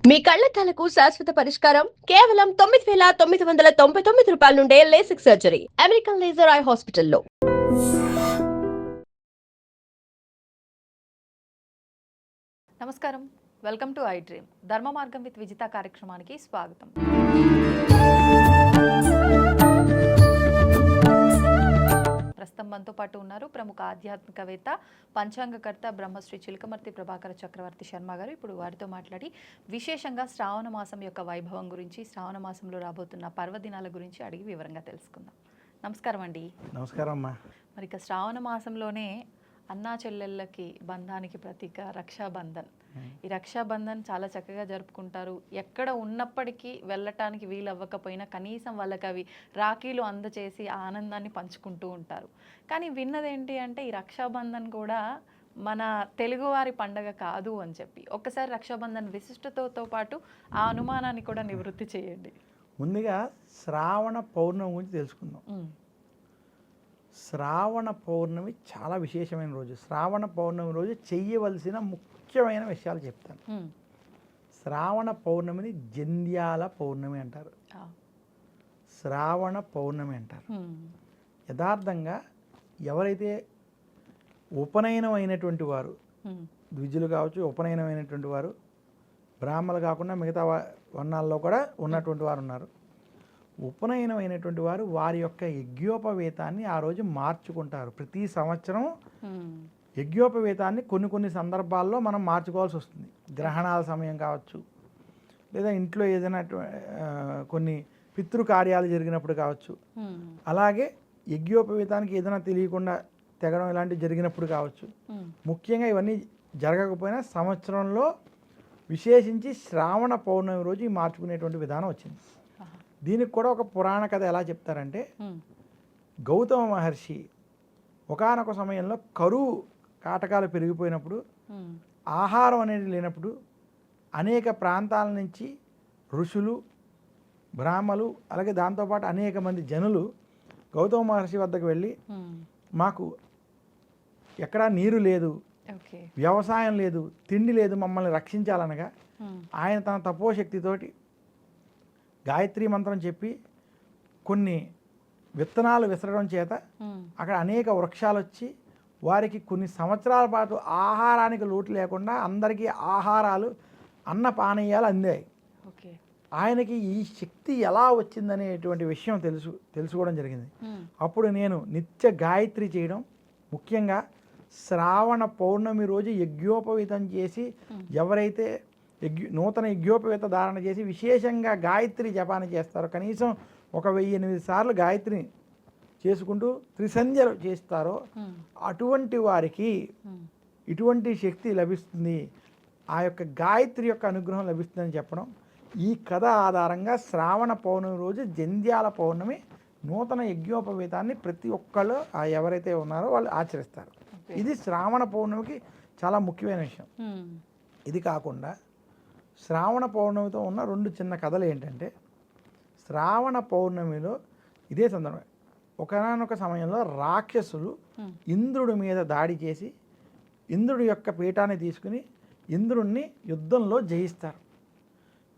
మీ కళ్లద్దాలకు శాశ్వత పరిష్కారం కేవలం 9,999 రూపాయల నుండే LASIK surgery American laser eye హాస్పిటల్లో. నమస్కారం, వెల్కమ్ టు ఐ డ్రీమ్. ధర్మ మార్గం విత్ విజిత కార్యక్రమానికి స్వాగతం. ప్రస్తుతం మనతో పాటు ఉన్నారు ప్రముఖ ఆధ్యాత్మికవేత్త, పంచాంగకర్త బ్రహ్మశ్రీ చిలకమర్తి ప్రభాకర చక్రవర్తి శర్మ గారు. ఇప్పుడు వారితో మాట్లాడి విశేషంగా శ్రావణ మాసం యొక్క వైభవం గురించి, శ్రావణ మాసంలో రాబోతున్న పర్వదినాల గురించి అడిగి వివరంగా తెలుసుకుందాం. నమస్కారం అండి. నమస్కారం అమ్మా. మరి ఇక శ్రావణ మాసంలోనే అన్నా చెల్లెళ్ళకి బంధానికి ప్రతీక రక్షాబంధన్. ఈ రక్షాబంధన్ చాలా చక్కగా జరుపుకుంటారు. ఎక్కడ ఉన్నప్పటికీ వెళ్ళటానికి వీలు అవ్వకపోయినా కనీసం వాళ్ళకి అవి రాఖీలు అందచేసి ఆ ఆనందాన్ని పంచుకుంటూ ఉంటారు. కానీ విన్నదేంటి అంటే ఈ రక్షాబంధన్ కూడా మన తెలుగువారి పండగ కాదు అని చెప్పి. ఒక్కసారి రక్షాబంధన్ విశిష్టతతో పాటు ఆ అనుమానాన్ని కూడా నివృత్తి చేయండి. ముందుగా శ్రావణ పౌర్ణమి గురించి తెలుసుకుందాం. శ్రావణ పౌర్ణమి చాలా విశేషమైన రోజు. శ్రావణ పౌర్ణమి రోజు చెయ్యవలసిన ముఖ్యమైన విషయాలు చెప్తాను. శ్రావణ పౌర్ణమిని జంధ్యాల పౌర్ణమి అంటారు, శ్రావణ పౌర్ణమి అంటారు. యథార్థంగా ఎవరైతే ఉపనయనం అయినటువంటి వారు, ద్విజులు కావచ్చు, ఉపనయనం అయినటువంటి వారు, బ్రాహ్మణులు కాకుండా మిగతా వర్ణాల్లో కూడా ఉన్నటువంటి వారు ఉన్నారు. ఉపనయనం అయినటువంటి వారు వారి యొక్క యజ్ఞోపవేతాన్ని ఆ రోజు మార్చుకుంటారు. ప్రతి సంవత్సరం యజ్ఞోపవేతాన్ని కొన్ని సందర్భాల్లో మనం మార్చుకోవాల్సి వస్తుంది. గ్రహణాల సమయం కావచ్చు, లేదా ఇంట్లో ఏదైనా కొన్ని పితృకార్యాలు జరిగినప్పుడు కావచ్చు, అలాగే యజ్ఞోపవేతానికి ఏదైనా తెలియకుండా తెగడం ఇలాంటివి జరిగినప్పుడు కావచ్చు. ముఖ్యంగా ఇవన్నీ జరగకపోయినా సంవత్సరంలో విశేషించి శ్రావణ పౌర్ణమి రోజు మార్చుకునేటువంటి విధానం వచ్చింది. దీనికి కూడా ఒక పురాణ కథ ఎలా చెప్తారంటే, గౌతమ మహర్షి ఒకానొక సమయంలో కరువు కాటకాలు పెరిగిపోయినప్పుడు, ఆహారం అనేది లేనప్పుడు అనేక ప్రాంతాల నుంచి ఋషులు, బ్రాహ్మలు, అలాగే దాంతోపాటు అనేక మంది జనులు గౌతమ మహర్షి వద్దకు వెళ్ళి, మాకు ఎక్కడా నీరు లేదు, వ్యవసాయం లేదు, తిండి లేదు, మమ్మల్ని రక్షించాలనగా ఆయన తన తపోశక్తితోటి గాయత్రీ మంత్రం చెప్పి కొన్ని విత్తనాలు విసరడం చేత అక్కడ అనేక వృక్షాలు వచ్చి వారికి కొన్ని సంవత్సరాల పాటు ఆహారానికి లోటు లేకుండా అందరికీ ఆహారాలు, అన్న పానీయాలు అందాయి. ఆయనకి ఈ శక్తి ఎలా వచ్చిందనేటువంటి విషయం తెలుసుకోవడం జరిగింది. అప్పుడు నేను నిత్య గాయత్రి చేయడం, ముఖ్యంగా శ్రావణ పౌర్ణమి రోజు యజ్ఞోపవీతం చేసి ఎవరైతే నూతన యజ్ఞోపవేత ధారణ చేసి విశేషంగా గాయత్రి జపాన్ని చేస్తారో, కనీసం 1008 సార్లు గాయత్రిని చేసుకుంటూ త్రిసంధ్యలు చేస్తారో అటువంటి వారికి ఇటువంటి శక్తి లభిస్తుంది, ఆ యొక్క గాయత్రి యొక్క అనుగ్రహం లభిస్తుందని చెప్పడం. ఈ కథ ఆధారంగా శ్రావణ పౌర్ణమి రోజు జంధ్యాల పౌర్ణమి నూతన యజ్ఞోపవేతాన్ని ప్రతి ఒక్కళ్ళు ఎవరైతే ఉన్నారో వాళ్ళు ఆచరిస్తారు. ఇది శ్రావణ పౌర్ణమికి చాలా ముఖ్యమైన విషయం. ఇది కాకుండా శ్రావణ పౌర్ణమితో ఉన్న 2 చిన్న కథలు ఏంటంటే, శ్రావణ పౌర్ణమిలో ఇదే సందర్భం ఒకనొక సమయంలో రాక్షసులు ఇంద్రుడి మీద దాడి చేసి ఇంద్రుడి యొక్క పీఠాన్ని తీసుకుని ఇంద్రుడిని యుద్ధంలో జయిస్తారు.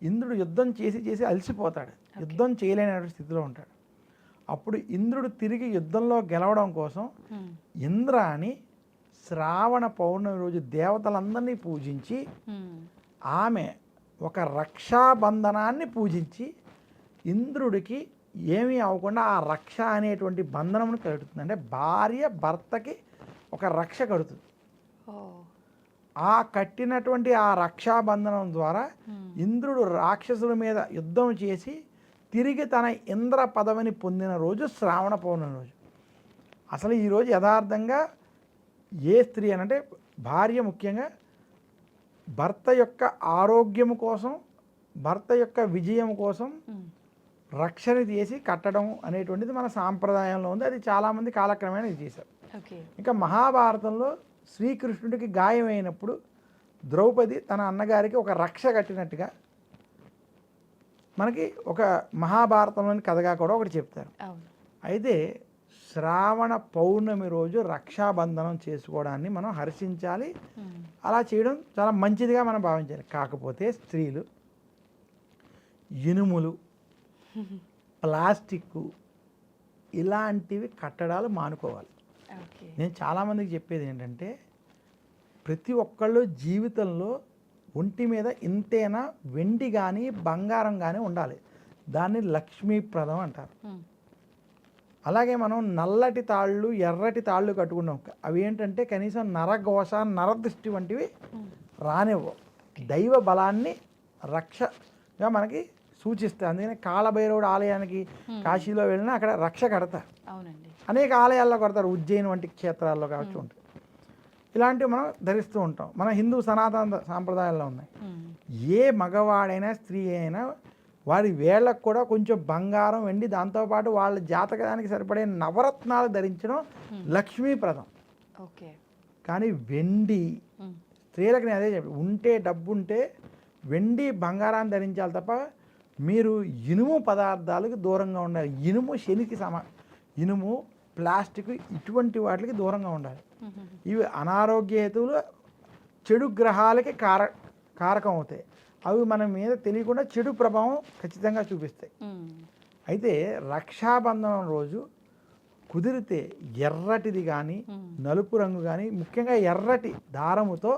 ఇంద్రుడు యుద్ధం చేసి అలసిపోతాడు, యుద్ధం చేయలేని స్థితిలో ఉంటాడు. అప్పుడు ఇంద్రుడు తిరిగి యుద్ధంలో గెలవడం కోసం ఇంద్రాని శ్రావణ పౌర్ణమి రోజు దేవతలందరినీ పూజించి ఆమె ఒక రక్షాబంధనాన్ని పూజించి ఇంద్రుడికి ఏమీ అవ్వకుండా ఆ రక్ష అనేటువంటి బంధనమును కడుతుంది. అంటే భార్య భర్తకి ఒక రక్ష కడుతుంది. ఆ కట్టినటువంటి ఆ రక్షాబంధనం ద్వారా ఇంద్రుడు రాక్షసుల మీద యుద్ధం చేసి తిరిగి తన ఇంద్ర పదవిని పొందిన రోజు శ్రావణ పౌర్ణమి రోజు. అసలు ఈరోజు యథార్థంగా ఏ స్త్రీ అనంటే భార్య ముఖ్యంగా భర్త యొక్క ఆరోగ్యము కోసం, భర్త యొక్క విజయం కోసం రక్షణ చేసి కట్టడం అనేటువంటిది మన సాంప్రదాయంలో ఉంది. అది చాలామంది కాలక్రమేణా ఇది చేశారు. ఇంకా మహాభారతంలో శ్రీకృష్ణుడికి గాయం అయినప్పుడు ద్రౌపది తన అన్నగారికి ఒక రక్ష కట్టినట్టుగా మనకి ఒక మహాభారతంలోని కథగా కూడా ఒకటి చెప్తారు. అయితే శ్రావణ పౌర్ణమి రోజు రక్షాబంధనం చేసుకోవడాన్ని మనం హర్షించాలి. అలా చేయడం చాలా మంచిదిగా మనం భావించాలి. కాకపోతే స్త్రీలు ఇనుములు, ప్లాస్టిక్ ఇలాంటివి కట్టడాలు మానుకోవాలి. ఓకే. నేను చాలామందికి చెప్పేది ఏంటంటే ప్రతి ఒక్కళ్ళు జీవితంలో ఒంటి మీద ఇంతేనా వెండి కానీ బంగారం కానీ ఉండాలి. దాన్ని లక్ష్మీప్రదం అంటారు. అలాగే మనం నల్లటి తాళ్ళు ఎర్రటి తాళ్ళు కట్టుకున్నాం. అవి ఏంటంటే కనీసం నరఘోష నరదృష్టి వంటివి రానివ్వవు. దైవ బలాన్ని రక్షగా మనకి సూచిస్తాయి. అందుకని కాళభైరవుడు ఆలయానికి కాశీలో వెళ్ళినా అక్కడ రక్ష కడతారు. అవునండి. అనేక ఆలయాల్లో కడతారు, ఉజ్జయిని వంటి క్షేత్రాల్లో కావచ్చు ఉంటాయి. ఇలాంటివి మనం ధరిస్తూ ఉంటాం. మన హిందూ సనాతన సాంప్రదాయాల్లో ఉన్నాయి. ఏ మగవాడైనా స్త్రీ అయినా వారి వేళ్ళకు కూడా కొంచెం బంగారం వెండి దాంతోపాటు వాళ్ళ జాతకానికి సరిపడే నవరత్నాలు ధరించడం లక్ష్మీప్రదం. ఓకే. కానీ వెండి స్త్రీలకు నేను అదే చెప్పి ఉంటే డబ్బు ఉంటే వెండి బంగారాన్ని ధరించాలి తప్ప మీరు ఇనుము పదార్థాలకు దూరంగా ఉండాలి. ఇనుము శనికి ఇనుము ప్లాస్టిక్ ఇటువంటి వాటికి దూరంగా ఉండాలి. ఇవి అనారోగ్య హేతువులు, చెడు గ్రహాలకి కారకం అవుతాయి. అవి మన మీద తెలియకుండా చెడు ప్రభావం ఖచ్చితంగా చూపిస్తాయి. అయితే రక్షాబంధనం రోజు కుదిరితే ఎర్రటిది కానీ నలుపు రంగు కానీ ముఖ్యంగా ఎర్రటి దారముతో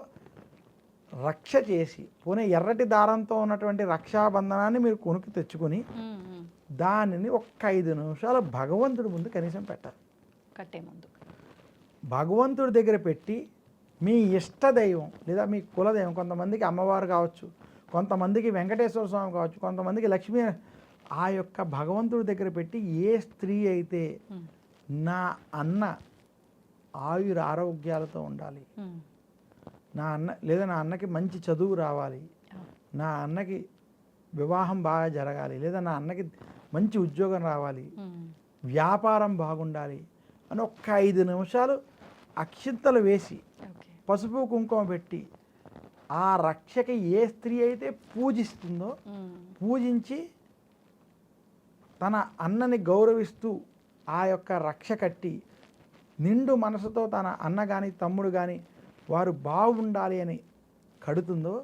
రక్ష చేసి పోనీ ఎర్రటి దారంతో ఉన్నటువంటి రక్షాబంధనాన్ని మీరు కొనుక్కి తెచ్చుకొని దానిని ఒక్క 5 నిమిషాలు భగవంతుడి ముందు కనీసం పెట్టాలి. కట్టే ముందు భగవంతుడి దగ్గర పెట్టి మీ ఇష్ట దైవం లేదా మీ కులదైవం, కొంతమందికి అమ్మవారు కావచ్చు, కొంతమందికి వెంకటేశ్వర స్వామి కావచ్చు, కొంతమందికి లక్ష్మీ, ఆ యొక్క భగవంతుడి దగ్గర పెట్టి ఏ స్త్రీ అయితే నా అన్న ఆయుర ఆరోగ్యాలతో ఉండాలి, నా అన్న లేదా నా అన్నకి మంచి చదువు రావాలి, నా అన్నకి వివాహం బాగా జరగాలి, లేదా నా అన్నకి మంచి ఉద్యోగం రావాలి, వ్యాపారం బాగుండాలి అని ఒక్క 5 నిమిషాలు అక్షింతలు వేసి పసుపు కుంకుమ పెట్టి ఆ రక్షకి ఏ స్త్రీ అయితే పూజిస్తుందో పూజించి తన అన్నని గౌరవిస్తూ ఆ యొక్క రక్ష కట్టి నిండు మనసుతో తన అన్న కానీ తమ్ముడు కానీ వారు బాగుండాలి అని కడుతుందో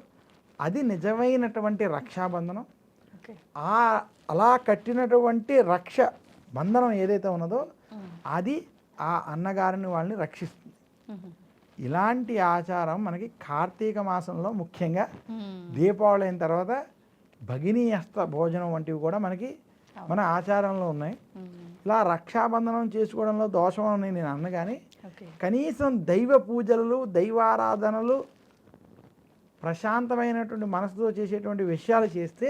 అది నిజమైనటువంటి రక్షాబంధనం. అలా కట్టినటువంటి రక్ష బంధనం ఏదైతే ఉన్నదో అది ఆ అన్నగారిని వాళ్ళని రక్షిస్తుంది. ఇలాంటి ఆచారం మనకి కార్తీక మాసంలో ముఖ్యంగా దీపావళి అయిన తర్వాత భగినీయస్త భోజనం వంటివి కూడా మనకి మన ఆచారంలో ఉన్నాయి. ఇలా రక్షాబంధనం చేసుకోవడంలో దోషం అని నేను అన్న కానీ కనీసం దైవ పూజలు దైవారాధనలు ప్రశాంతమైనటువంటి మనసుతో చేసేటువంటి విషయాలు చేస్తే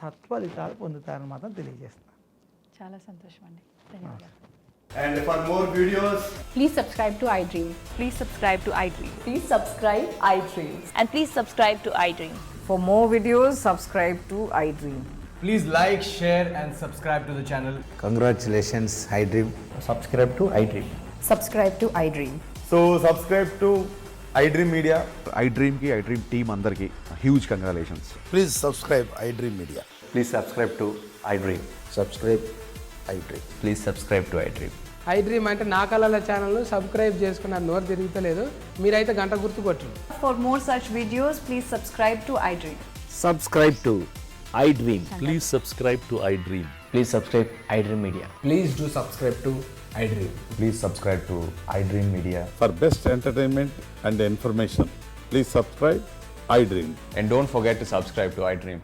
సత్ఫలితాలు పొందుతారని మాత్రం తెలియజేస్తాను. చాలా సంతోషం అండి. ధన్యవాదాలు. And for more videos, Please subscribe to iDream. Please subscribe to iDream. Please subscribe iDream. And please subscribe to iDream. For more videos, subscribe to iDream. please like, share and subscribe to the channel. Congratulations, iDream. Subscribe to iDream. Subscribe to iDream. So subscribe to iDream Media. iDream ki iDream team andarki huge congratulations. Please subscribe iDream Media. Please subscribe to iDream. Subscribe iDream. Please subscribe to iDream. iDream అంటే నా కళల ఛానల్ను subscribe చేసుకున్న నోరు తిరుగుతలేదు, మీరైతే గంట గుర్తు కొట్టండి. For more such videos, please subscribe to iDream. Subscribe to iDream. Please subscribe to iDream. Please subscribe iDream Media. Please do subscribe to iDream. Please subscribe to iDream Media. For best entertainment and information, please subscribe iDream. And don't forget to subscribe to iDream.